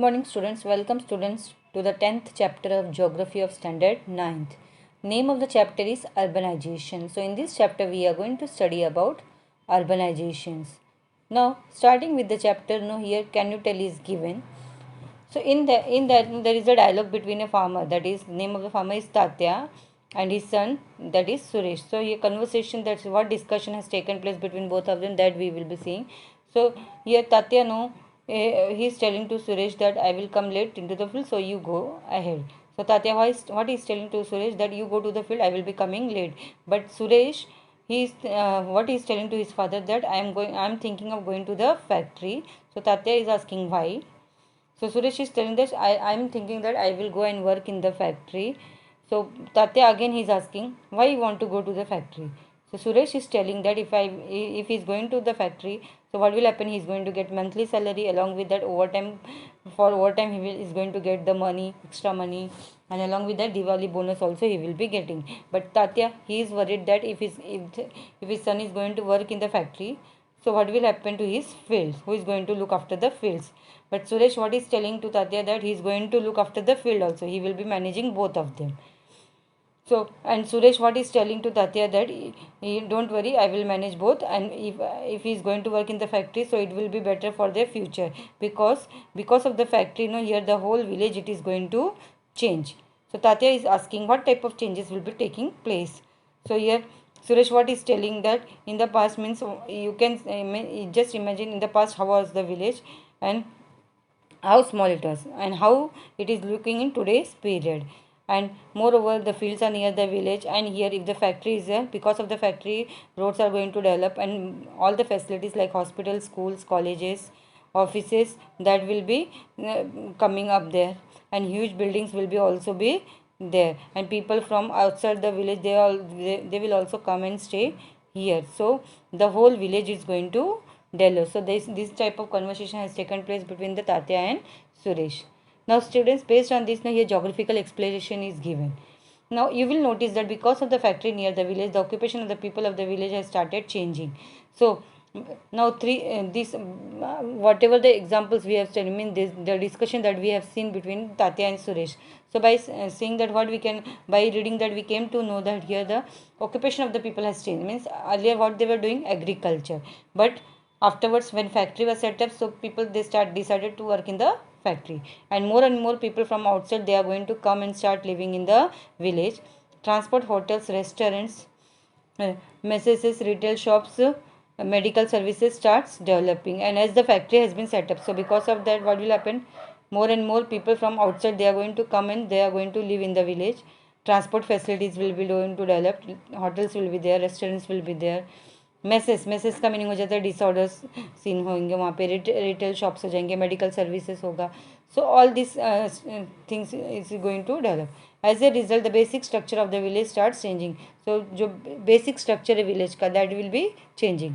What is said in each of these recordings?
morning students, welcome students to the 10th chapter of Geography of Standard 9th. Name of the chapter is Urbanization. So in this chapter we are going to study about urbanizations. Now starting with the chapter, here can you tell is given. So in that there is a dialogue between a farmer, that is name of the farmer is Tatya, and his son, that is Suresh. So here conversation, that's what discussion has taken place between both of them, that we will be seeing. So here Tatya he is telling to Suresh that I will come late into the field, so you go ahead. So Tatya what is telling to Suresh, that you go to the field, I will be coming late. But Suresh, what he is telling to his father, that I am thinking of going to the factory. So Tatya is asking why. So Suresh is telling this, I'm thinking that I will go and work in the factory. So Tatya again he is asking, why you want to go to the factory? So Suresh is telling that if he's going to the factory, so what will happen? He's going to get monthly salary, along with that overtime. For overtime is going to get the money, extra money, and along with that Diwali bonus also he will be getting. But Tatya, he is worried that if his son is going to work in the factory, so what will happen to his fields? Who is going to look after the fields? But Suresh, what is telling to Tatya, that he is going to look after the field also. He will be managing both of them. So, and Suresh, what is telling to Tatya, that don't worry, I will manage both. And if he is going to work in the factory, so it will be better for their future, because of the factory, here the whole village it is going to change. So Tatya is asking what type of changes will be taking place. So here Suresh, what is telling, that in the past, means you can just imagine in the past how was the village, and how small it was, and how it is looking in today's period. And moreover, the fields are near the village, and here if the factory is there, because of the factory, roads are going to develop, and all the facilities like hospitals, schools, colleges, offices, that will be coming up there, and huge buildings will be also be there, and people from outside the village, they will also come and stay here. So the whole village is going to develop. So this type of conversation has taken place between the Tatya and Suresh. Now students, based on this, now here geographical explanation is given. Now you will notice that because of the factory near the village, the occupation of the people of the village has started changing. So now whatever the examples we have studied, the discussion that we have seen between Tatya and Suresh. So by seeing that, by reading that, we came to know that here the occupation of the people has changed. Means earlier what they were doing, agriculture, but afterwards when factory was set up, so people they decided to work in the factory, and more people from outside, they are going to come and start living in the village. Transport, hotels, restaurants, messes, retail shops, medical services starts developing, and as the factory has been set up, so because of that, what will happen, more and more people from outside, they are going to come and they are going to live in the village. Transport facilities will be going to develop, hotels will be there, restaurants will be there, message का meaning हो जाता है disorders scene होंगे वहाँ पे, retail shops हो जाएंगे, medical services होगा. So all this things is going to develop. As a result the basic structure of the village start changing. So जो बेसिक स्ट्रक्चर है विलेज का, that will be changing.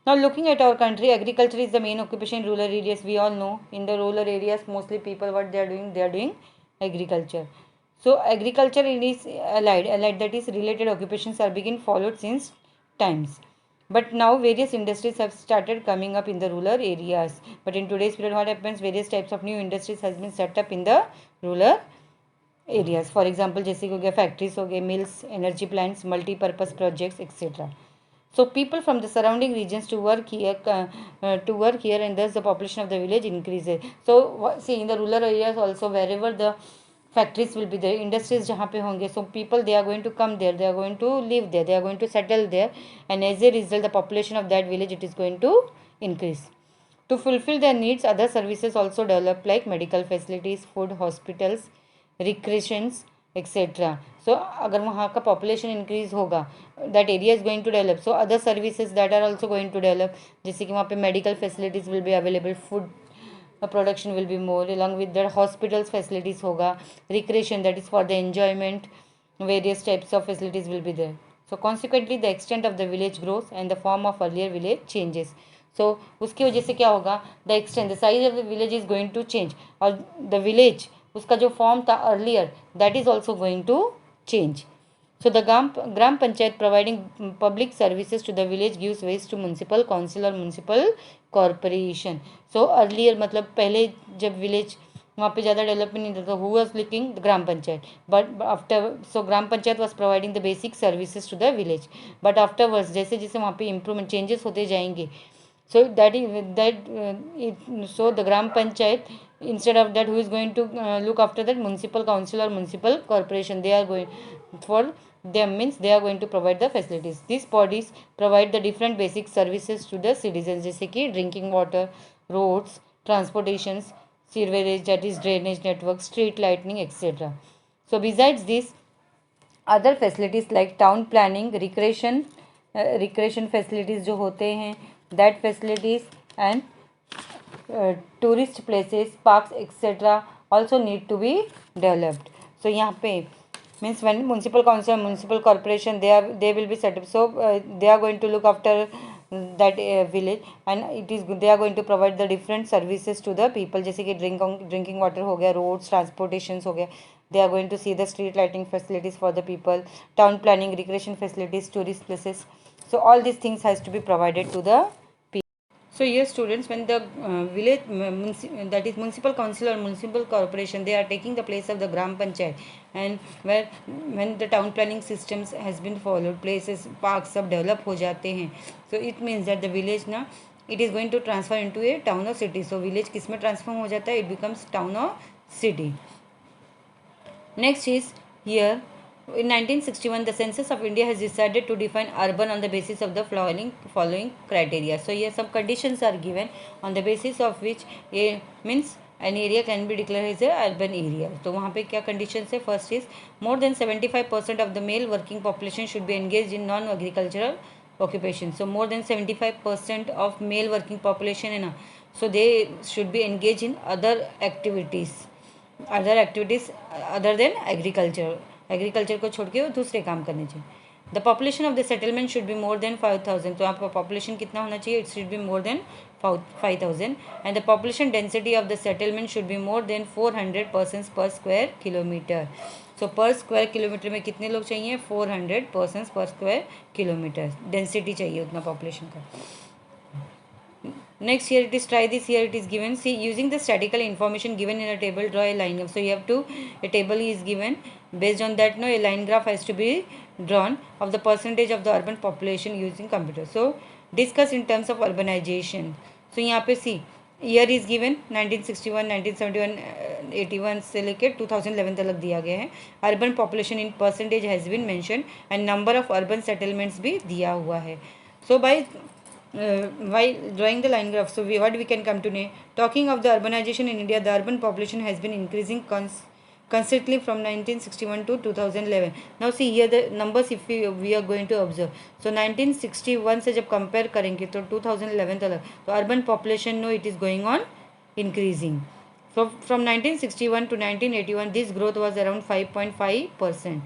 Now looking at our country, agriculture is the main occupation in rural areas. We all know in the rural areas mostly people what they are doing agriculture. So agriculture is allied, that is related occupations are being followed since times. But now various industries have started coming up in the rural areas. But in today's period, what happens? Various types of new industries has been set up in the rural areas. For example, जैसे हो गया factories, हो गए mills, energy plants, multi-purpose projects, etc. So people from the surrounding regions to work here, and thus the population of the village increases. So see, in the rural areas also, wherever the factories will be there, industries जहाँ पे होंगे, so people they are going to come there, they are going to live there, they are going to settle there, and as a result the population of that village it is going to increase. To fulfill their needs, other services also develop like medical facilities, food, hospitals, recreations, etc. So अगर वहाँ का population increase होगा, that area is going to develop, so other services that are also going to develop, जैसे कि वहाँ पे medical facilities will be available, food production will be more, along with the hospitals facilities hoga, recreation, that is for the enjoyment, various types of facilities will be there. So consequently the extent of the village grows and the form of earlier village changes. So उसकी वजह से क्या होगा, the extent, the size of the village is going to change, और the village उसका जो form था earlier, that is also going to change. So the gram panchayat providing public services to the village gives ways to municipal council or municipal corporation. So earlier मतलब पहले जब village वहाँ पे ज़्यादा development नहीं था तो who was looking the gram panchayat, but after so gram panchayat was providing the basic services to the village, but afterwards जैसे जैसे वहाँ पे improvement changes होते जाएंगे, so that is so the gram panchayat, instead of that, who is going to look after that? Municipal council or municipal corporation. They are going for them, means they are going to provide the facilities. These bodies provide the different basic services to the citizens, जैसे कि drinking water, roads, transportations, sewerage, that is drainage network, street lighting, etc. So besides this, other facilities like town planning, recreation facilities जो होते हैं, that facilities and tourist places, parks, etc. also need to be developed. So यहाँ पे means when municipal council, municipal corporation, they will be set up. So they are going to look after that village, and they are going to provide the different services to the people, जैसे कि drinking water हो गया, roads, transportations हो गया. They are going to see the street lighting facilities for the people, town planning, recreation facilities, tourist places. So all these things has to be provided to the people. So yes, students, when the village that is municipal council or municipal corporation, they are taking the place of the gram panchayat, and when the town planning systems has been followed, places, parks सब develop हो जाते हैं, so it means that the village ना it is going to transfer into a town or city. So village किस में transform हो जाता है? It becomes town or city. Next is here, in 1961, the Census of India has decided to define urban on the basis of the following criteria. So here some conditions are given on the basis of which means an area can be declared as a urban area. तो वहाँ पे क्या conditions है? First is more than 75% of the male working population should be engaged in non-agricultural occupation. So more than 75% of male working population है ना, so they should be engaged in other activities other than agriculture को छोड़ के वो दूसरे काम करने चाहिए. The population of the settlement should be more than 5000. तो आपका पॉपुलेशन कितना होना चाहिए? It should be more than 5000. And the population density of the settlement should be more than 400 persons पर स्क्वायर किलोमीटर. सो पर स्क्वायर किलोमीटर में कितने लोग चाहिए? 400 पर्सन्स पर स्क्वायर किलोमीटर डेंसिटी चाहिए उतना पॉपुलेशन का. Next, here it is, try this. Here it is given, see, using the statistical information given in a table, draw a line graph. So you have to, a table is given, based on that a line graph has to be drawn of the percentage of the urban population using computer. So discuss in terms of urbanization. So यहाँ पे see, year is given 1961, 1971, 81 से लेके 2011 तक दिया गया है. Urban population in percentage has been mention and number of urban settlements भी दिया हुआ है. So while drawing the line graph, so what we can come to know, talking of the urbanization in India, the urban population has been increasing constantly from 1961 to 2011. Now see here the numbers if we are going to observe. So 1961 से जब compare करेंगे तो 2011 तक तो urban population it is going on increasing. So from 1961 to 1981 this growth was around 5.5%.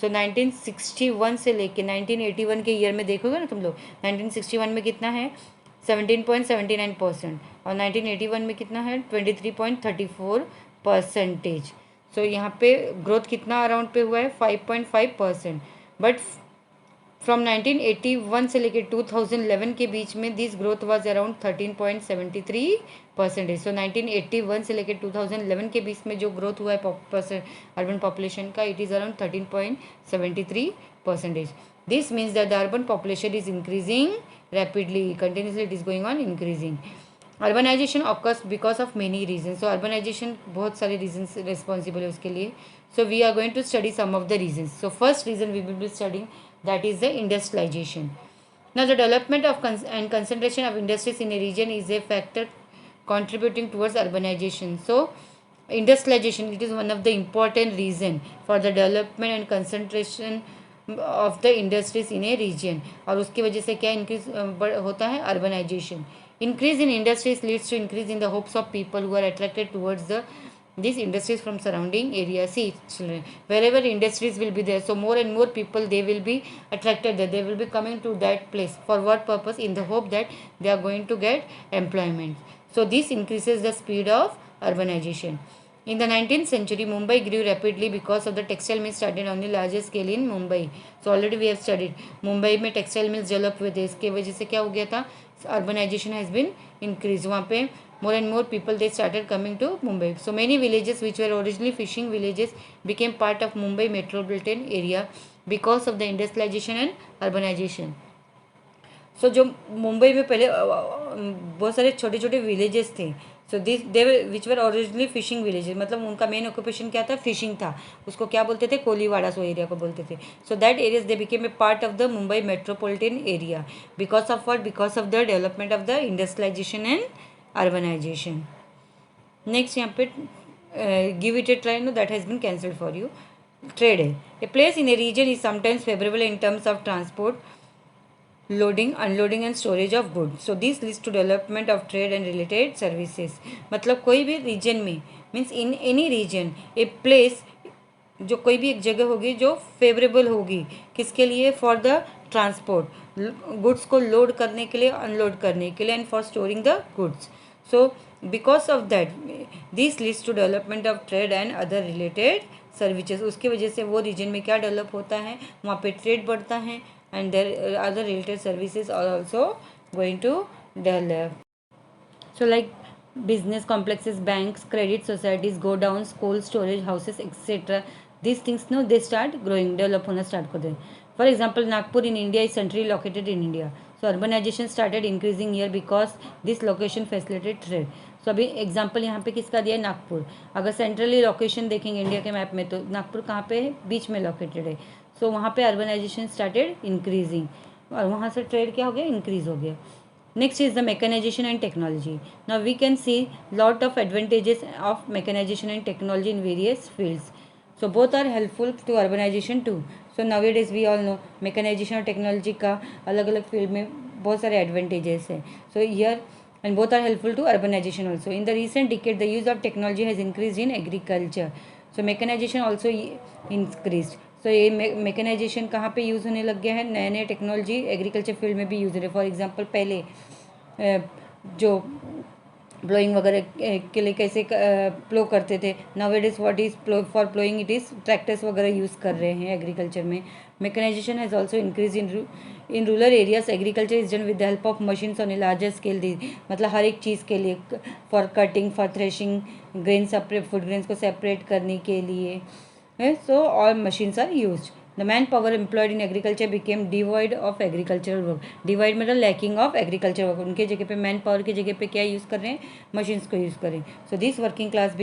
सो 1961 से लेके 1981 के year में देखोगे ना तुम लोग, 1961 में कितना है? 17.79%, और 1981 में कितना है? 23.34%. सो यहाँ पे ग्रोथ कितना अराउंड पे हुआ है? 5.5%. बट फ्रॉम 1981 से लेके 2011 के बीच में दिस ग्रोथ वाज अराउंड 13.73%. सो 1981 से लेके 2011 के बीच में जो ग्रोथ हुआ है अर्बन पॉपुलेशन का, it is around 13.73%. This means that the urban population is increasing rapidly, continuously it is going on increasing. Urbanisation occurs because of many reason. So urbanisation बहुत सारे रीजन रिस्पॉन्सिबल है उसके लिए. So we are going to study some of the reason. So first reason we will be studying, that is the industrialization. Now the development of and concentration of industries in a region is a factor contributing towards urbanization. So industrialization, it is one of the important reason for the development and concentration of the industries in a region. और उसकी वजह से क्या increase होता है? urbanization. Increase in industries leads to increase in the hopes of people who are attracted towards these industries from surrounding areas. See children, wherever industries will be there, so more and more people they will be attracted there, they will be coming to that place. For what purpose? In the hope that they are going to get employment. So this increases the speed of urbanization. In the 19th century, Mumbai grew rapidly because of the textile mills started on the larger scale in Mumbai. So already we have studied. Mumbai में textile mills develop हुए थे, इसके वजह से क्या हो गया था, urbanization has been increased. वहाँ पे more and more people they started coming to Mumbai. So many villages which were originally fishing villages became part of Mumbai metropolitan area because of the industrialization and urbanization. सो जो मुंबई में पहले बहुत सारे छोटे छोटे villages थे. So this they which were originally fishing villages, मतलब उनका मेन ऑक्यूपेशन क्या था, फिशिंग था. उसको क्या बोलते थे, कोलीवाड़ा सो एरिया को बोलते थे. So that areas they became a part of the Mumbai metropolitan area because of what, because of the development of the industrialisation and urbanisation. Next यहाँ पे give it a try, no that has been cancelled for you. Trade है. A place in a region is sometimes favourable in terms of transport, loading, unloading and storage of goods. So this leads to development of trade and related services. मतलब कोई भी region में, means in any region, a place, जो कोई भी एक जगह होगी जो फेवरेबल होगी किसके लिए, फॉर द ट्रांसपोर्ट, गुड्स को लोड करने के लिए, अनलोड करने के लिए, and for storing the goods. So because of that this leads to development of trade and other related services. उसकी वजह से वो रीजन में क्या डेवलप होता है, वहाँ पे ट्रेड बढ़ता है and there other related services are also going to develop. So like business complexes, banks, credit societies go down, schools, storage houses, etc. These things, no, they start growing, develop होना start करते हैं. For example, Nagpur in India is centrally located in India. So urbanization started increasing here because this location facilitated trade. So अभी example यहाँ पे किसका दिया है, नागपुर. अगर सेंट्रली लोकेशन देखेंगे इंडिया के मैप में तो नागपुर कहाँ पे है, बीच में लोकेटेड है. सो वहाँ पे अर्बनाइजेशन स्टार्टेड इंक्रीजिंग और वहाँ से ट्रेड क्या हो गया, इंक्रीज हो गया. Next is the mechanisation and technology. Now we can see lot of advantages of mechanisation and technology in various fields. So both are helpful to urbanisation too. So nowadays we all know mechanisation और technology का अलग अलग field में बहुत सारे advantages हैं. So here and both are helpful to urbanization also. In the recent decade, the use of technology has increased in agriculture. So mechanization also increased. So ये mechanisation कहाँ पे यूज़ होने लग गया है, नए नए टेक्नोलॉजी एग्रीकल्चर फील्ड में भी यूज़ हो रहे. फॉर एग्जांपल पहले जो प्लोइंग वगैरह के लिए कैसे प्लो करते थे, nowadays what is plough, for ploughing it is tractors वगैरह यूज़ कर रहे हैं एग्रीकल्चर में. Mechanisation has also increase in rural areas. Agriculture is done with the help of machines on a larger scale. मतलब हर एक चीज़ के लिए, for cutting, for threshing, grain separate, food grains को सेपरेट करने के लिए. So all machines are used. The manpower employed in agriculture became devoid of agricultural work. Devoid मतलब lacking of agricultural work. उनके जगह पे मैन पावर की जगह पे क्या यूज़ कर रहे हैं, मशीन्स को यूज़ करें. So this working class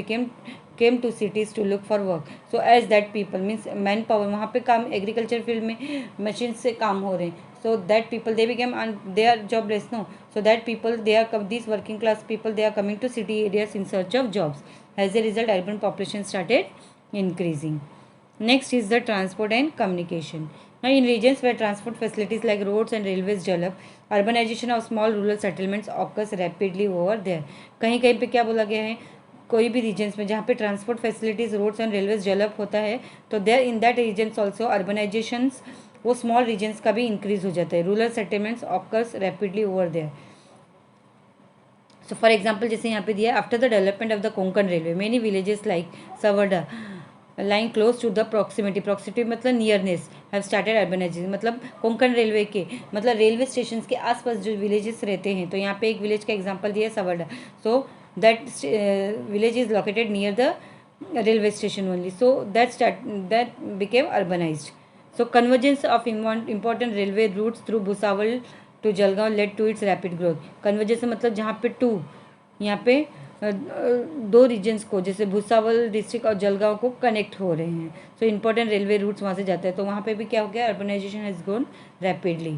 came to cities to look for work. So as that people means man power, वहाँ पे काम एग्रीकल्चर फील्ड में मशीन से काम हो रहे हैं. So that people they became they are jobless, no. So that people they are these working class people they are coming to city areas in search of jobs. As a result, urban population started increasing. Next is the transport and communication. Now in regions where transport facilities like roads and railways develop, urbanization of small rural settlements occurs rapidly over there. कहीं कहीं पे क्या बोला गया है, कोई भी regions में जहाँ पे transport facilities, roads and railways develop होता है तो there in that regions also urbanisations, वो स्मॉल रीजन्स का भी इंक्रीज हो जाता है. Rural settlements occurs rapidly over there. So for example जैसे यहाँ पे दिया, after the development of the Konkan railway many villages like Savarda line close to the proximity मतलब नियरनेस हैव स्टार्टेड अर्बनाइजेशन. मतलब कोंकण रेलवे के मतलब रेलवे स्टेशन के आसपास जो विलेजेस रहते हैं, तो यहाँ पे एक विलेज का एग्जांपल दिया Savarda. So that village is located near the railway station only. So that became urbanized. So convergence of important railway routes through Bhusawal to Jalgaon led to its rapid growth. Convergence मतलब जहाँ पे to, यहाँ पे दो regions को, जैसे Bhusawal district और जलगांव को कनेक्ट हो रहे हैं. सो इंपॉर्टेंट रेलवे रूट्स वहाँ से जाते हैं, तो वहाँ पे भी क्या हो गया, urbanisation has grown rapidly.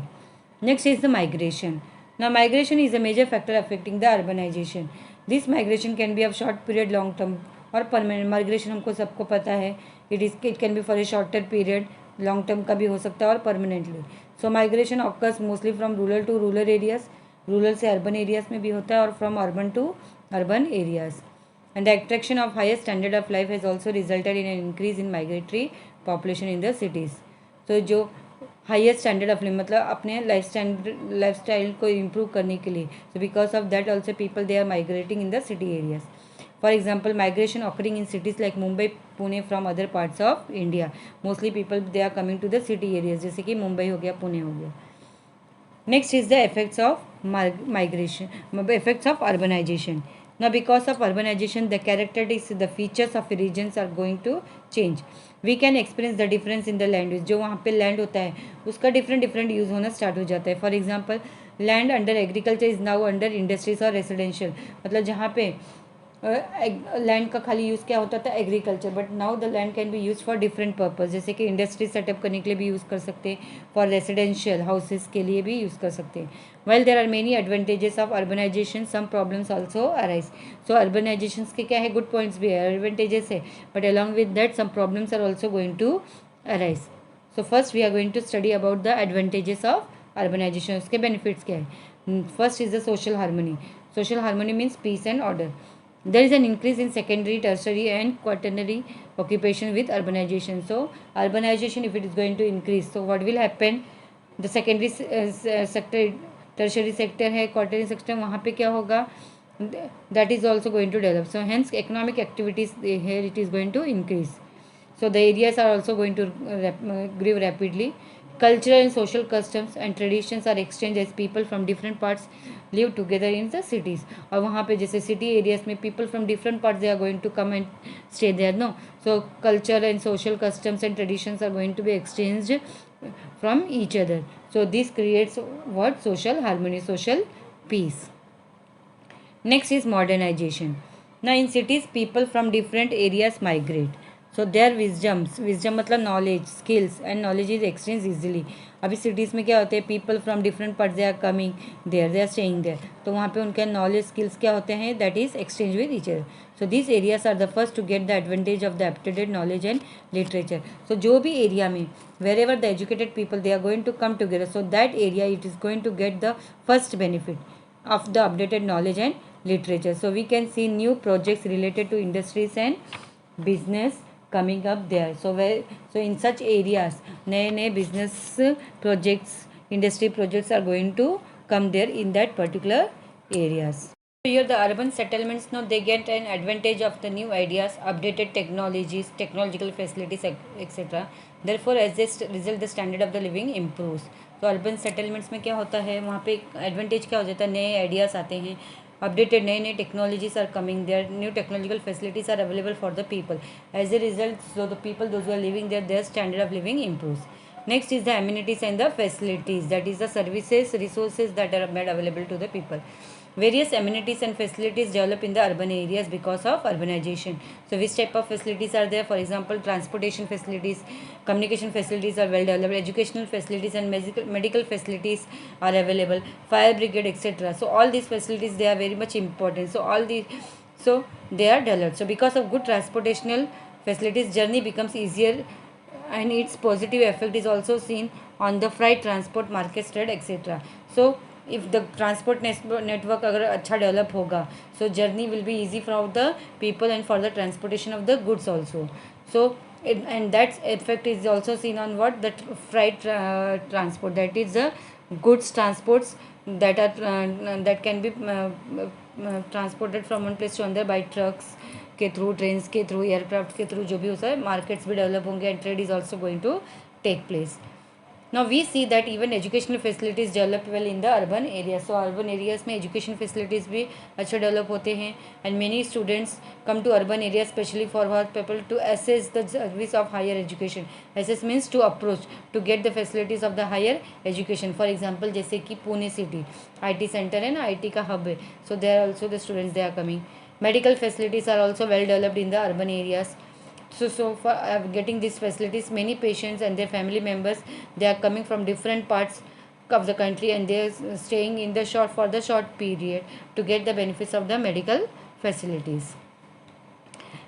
Next is the migration. Now migration is a major factor affecting the urbanisation. This migration can be of short period, long term और परमानेंट. माइग्रेशन हमको सबको पता है, it can be for a shorter period, long term का भी हो सकता है और permanently. So migration occurs mostly from rural to rural areas, rural से अर्बन एरियाज में भी होता है और from urban to urban areas. And the attraction of higher standard of life has also resulted in an increase in migratory population in the cities. So जो higher standard of living मतलब अपने life style को improve करने के लिए, so because of that also people they are migrating in the city areas. For example, migration occurring in cities like Mumbai, Pune from other parts of India. Mostly people they are coming to the city areas, जैसे कि मुंबई हो गया, पुणे हो गया. Next is the effects of migration, effects of urbanization. Now, because of urbanization, the characteristics, the features of regions are going to change. We can experience the difference in the land use. जो वहाँ पे land होता है उसका different use होना start हो जाता है. For example, land under agriculture is now under industries or residential. मतलब जहाँ पे लैंड का खाली यूज़ क्या होता था, agriculture, but now the land can be use for different purpose, जैसे कि इंडस्ट्री सेटअप करने के लिए भी यूज़ कर सकते हैं, फॉर रेसिडेंशियल हाउसेस के लिए भी यूज़ कर सकते हैं. Well there are many advantages of urbanisation, some problems also arise. So urbanisation के क्या है, गुड पॉइंट्स भी है, एडवांटेजेस है, but along with that some problems are also going to arise. So first we are going to study about the advantages of urbanisation. उसके benefits क्या है. First is the social harmony. Social harmony means peace and order. There is an increase in secondary, tertiary and quaternary occupation with urbanization. So urbanization, if it is going to increase, so what will happen, the secondary sector, tertiary sector है, quaternary sector, वहाँ पे क्या होगा, that is also going to develop. So hence economic activities here it is going to increase. So the areas are also going to grow rapidly. Cultural and social customs and traditions are exchanged as people from different parts live together in the cities. और वहाँ पे जैसे city areas में people from different parts they are going to come and stay there, no? So culture and social customs and traditions are going to be exchanged from each other. So this creates what, social harmony, social peace. Next is modernization. Now in cities people from different areas migrate. So their wisdom मतलब knowledge, skills and knowledge is exchanged easily. अभी cities में क्या होते हैं, people from different parts they are coming there, they are staying there. तो वहाँ पे उनके knowledge skills क्या होते हैं, that is exchange with each other. So these areas are the first to get the advantage of the up-to-date knowledge and literature. So जो भी area में wherever the educated people they are going to come together, so that area it is going to get the first benefit of the updated knowledge and literature. So we can see new projects related to industries and business coming up there. So in such areas नए business projects, industry projects are going to come there in that particular areas. So here the urban settlements now they get an advantage of the new ideas, updated technologies, technological facilities, etc. Therefore as this result the standard of the living improves. तो urban settlements में क्या होता है, वहाँ पे advantage क्या हो जाता है, नए आइडियाज़ आते हैं, updated नए technologies are coming there, new technological facilities are available for the people. As a result, so the people those who are living there, their standard of living improves. Next is the amenities and the facilities, that is the services, resources that are made available to the people. Various amenities and facilities develop in the urban areas because of urbanization. So which type of facilities are there? For example, transportation facilities, communication facilities are well developed, educational facilities and medical facilities are available, fire brigade, etc. So all these facilities they are very much important. So they are developed. So because of good transportational facilities, journey becomes easier and its positive effect is also seen on the freight transport, market trade, etc. So if the transport network अगर अच्छा develop होगा, so journey will be easy for the people and for the transportation of the goods also. So and that effect is also seen on what, that freight transport, that is the goods transports that are that can be transported from one place to another by trucks के through, trains के through, aircraft के through, जो भी होता है, markets भी develop होंगे and trade is also going to take place. Now we see that even educational facilities develop well in the urban areas. So urban areas में education facilities भी अच्छे develop होते हैं and many students come to urban areas specially for people to assess the service of higher education. Assess means to approach to get the facilities of the higher education. For example जैसे कि Pune city IT center है ना, IT का hub है, so there also the students they are coming. Medical facilities are also well developed in the urban areas. So for getting these facilities, many patients and their family members they are coming from different parts of the country and they are staying in the short period to get the benefits of the medical facilities.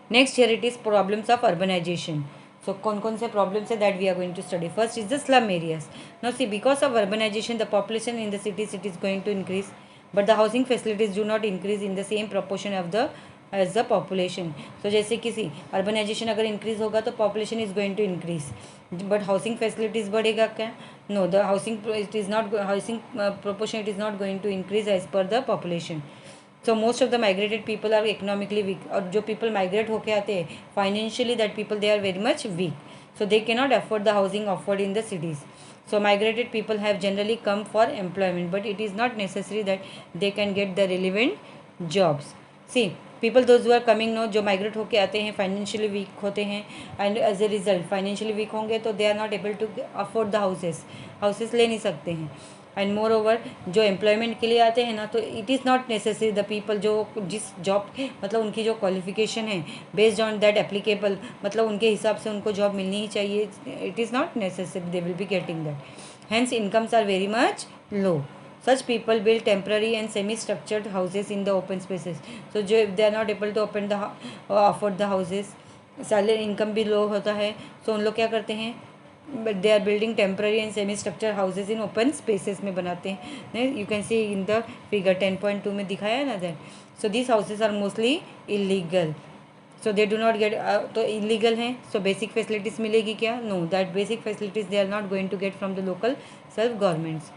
Next here it is problems of urbanization. So कौन से problems है that we are going to study. First is the slum areas. Now see, because of urbanization the population in the cities it is going to increase, but the housing facilities do not increase in the same proportion of the as the population. So जैसे किसी urbanisation अगर increase होगा तो population is going to increase, but housing facilities बढ़ेगा क्या, no, the housing it is not, housing proportion it is not going to increase as per the population. So most of the migrated people are economically weak, और जो people migrate होके आते हैं financially, that people they are very much weak, so they cannot afford the housing offered in the cities. So migrated people have generally come for employment, but it is not necessary that they can get the relevant jobs. See, people those who are coming now, जो migrate होके आते हैं financially weak होते हैं, and as a result financially weak होंगे तो they are not able to afford the houses ले नहीं सकते हैं. एंड मोर ओवर जो एम्प्लॉयमेंट के लिए आते हैं ना, तो it is not necessary the people जो जिस जॉब मतलब उनकी जो क्वालिफिकेशन है बेस्ड ऑन दैट एप्लीकेबल, मतलब उनके हिसाब से उनको जॉब मिलनी ही चाहिए. It is not necessary they will be getting that. Hence incomes are very much low. Such people build temporary and semi-structured houses in the open spaces. So जो if they are not able to afford the houses, salary income भी लो होता है, तो उन लोग क्या करते हैं, but they are building temporary and semi structure houses in open spaces में बनाते हैं. You can see in the figure 10.2 में दिखाया है ना that. So this houses are mostly illegal. So they do not get, तो इलीगल हैं, so basic facilities मिलेगी क्या? No, that basic facilities they are not going to get from the local self governments.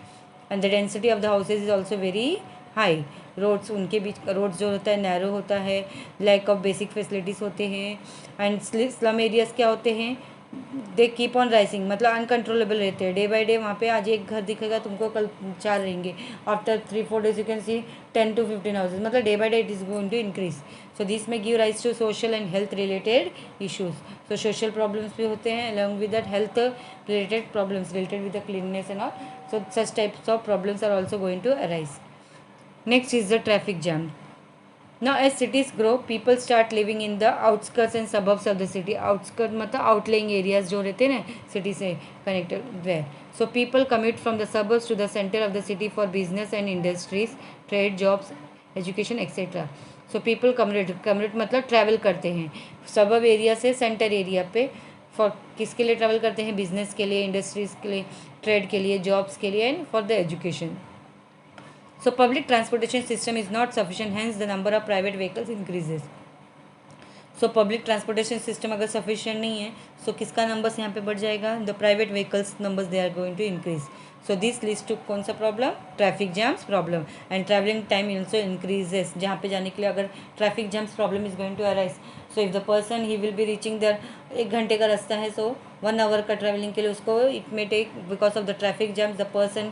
And the density of the houses is also very high. Roads उनके बीच roads जो होता है narrow होता है, lack of basic facilities होते हैं. And slum areas क्या होते हैं, दे कीप ऑन राइजिंग, मतलब अनकंट्रोलेबल रहते हैं. डे बाई डे वहाँ पे आज एक घर दिखेगा तुमको, कल 4 रहेंगे. After 3-4 days you can see 10 to 15 houses, मतलब day by day it is going to increase. So this में give rise to social and health related issues. So social problems भी होते हैं along with that health related problems related with the cleanness and all. So such types of problems are also going to arise. Next is the traffic jam. Now as cities grow, people start living in the outskirts and suburbs of the city. Outskirts मतलब outlying areas जो रहते हैं ना city से connected there. So people commute from the suburbs to the center of the city for business and industries, trade, jobs, education, etc. So people commute मतलब travel करते हैं suburb area से center area पे. for किसके लिए travel करते हैं? business के लिए, industries के लिए, trade के लिए, jobs के लिए, and for the education. So public transportation system is not sufficient, hence the number of private vehicles increases. So public transportation system अगर sufficient नहीं है, so किसका numbers यहाँ पे बढ़ जाएगा? The private vehicles numbers they are going to increase. So this leads to कौन सा problem? Traffic jams problem, and travelling time also increases. जहाँ पे जाने के लिए अगर traffic jams problem is going to arise, so if the person he will be reaching there, 1 घंटे का रास्ता है, so 1 hour का ट्रैवलिंग के लिए उसको it may take, because of the traffic jams the person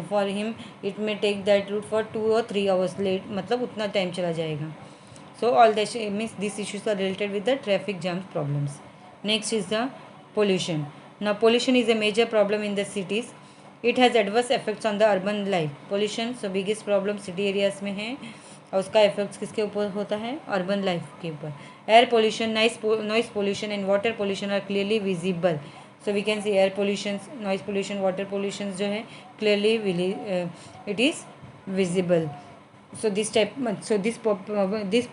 for him it may take that route for 2 or 3 hours late, मतलब उतना टाइम चला जाएगा. So all this means these issues are related with the traffic jams problems. Next is the pollution. Now pollution is a major problem in the cities. It has adverse effects on the urban life. Pollution so biggest problem city areas में है, और उसका effects किसके ऊपर होता है? Urban life के ऊपर. Air pollution, noise pollution and water pollution are clearly visible. So we can see air pollution, noise pollution, water pollution जो है clearly it is visible. So this type, so this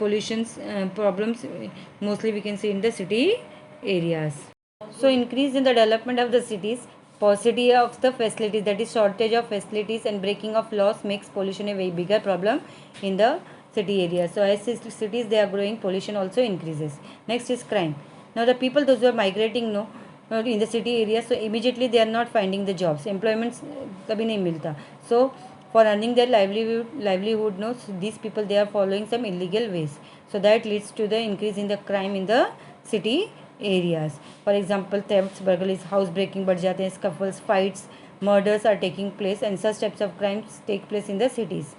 pollutions problems mostly we can see in the city areas. So increase in the development of the cities, paucity of the facilities, that is shortage of facilities and breaking of laws makes pollution a very bigger problem in the city areas. So as cities they are growing, pollution also increases. Next is crime. Now the people those who are migrating in the city areas, so immediately they are not finding the jobs, employment कभी नहीं मिलता. So for earning their livelihood, no, so these people they are following some illegal ways, so that leads to the increase in the crime in the city areas. For example, thefts, burglaries, house breaking बढ़ जाते हैं, scuffles, fights, murders are taking place, and such types of crimes take place in the cities,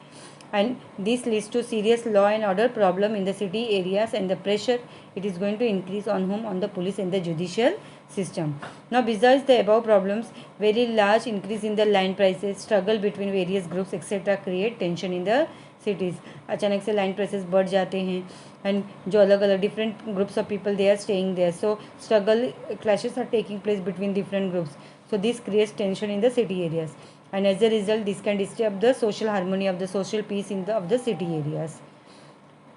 and this leads to serious law and order problem in the city areas, and the pressure it is going to increase on whom? On the police and the judicial system. Now besides the above problems, very large increase in the land prices, struggle between various groups etc. create tension in the cities. अचानक से land prices बढ़ जाते हैं, and जो अलग अलग different groups of people they are staying there, so struggle clashes are taking place between different groups, so this creates tension in the city areas, and as a result this can disturb the social harmony of the social peace in the of the city areas.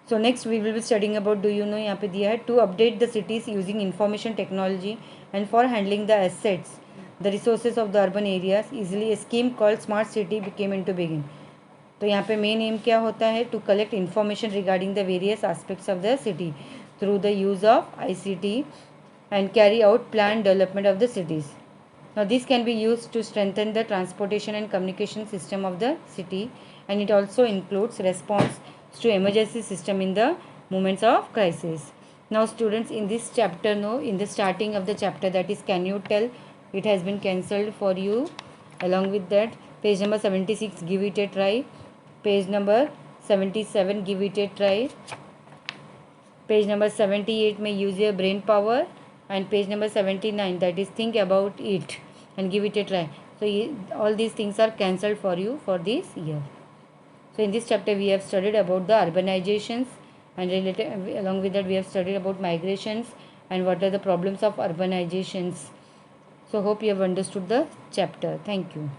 So next we will be studying about, do you know यहाँ पे दिया है, to update the cities using information technology and for handling the assets, the resources of the urban areas easily, a scheme called smart city became into being. तो यहाँ पे main M क्या होता है? To collect information regarding the various aspects of the city through the use of ICT and carry out plan development of the cities. Now this can be used to strengthen the transportation and communication system of the city, and it also includes response to emergency system in the moments of crisis. Now students, in this chapter, no, in the starting of the chapter, that is, can you tell, it has been cancelled for you. Along with that, page number 76, give it a try. Page number 77, give it a try. Page number 78 may use your brain power, and page number 79, that is, think about it and give it a try. So all these things are cancelled for you for this year. So in this chapter we have studied about the urbanizations, and related, along with that we have studied about migrations and what are the problems of urbanizations. So hope you have understood the chapter. Thank you.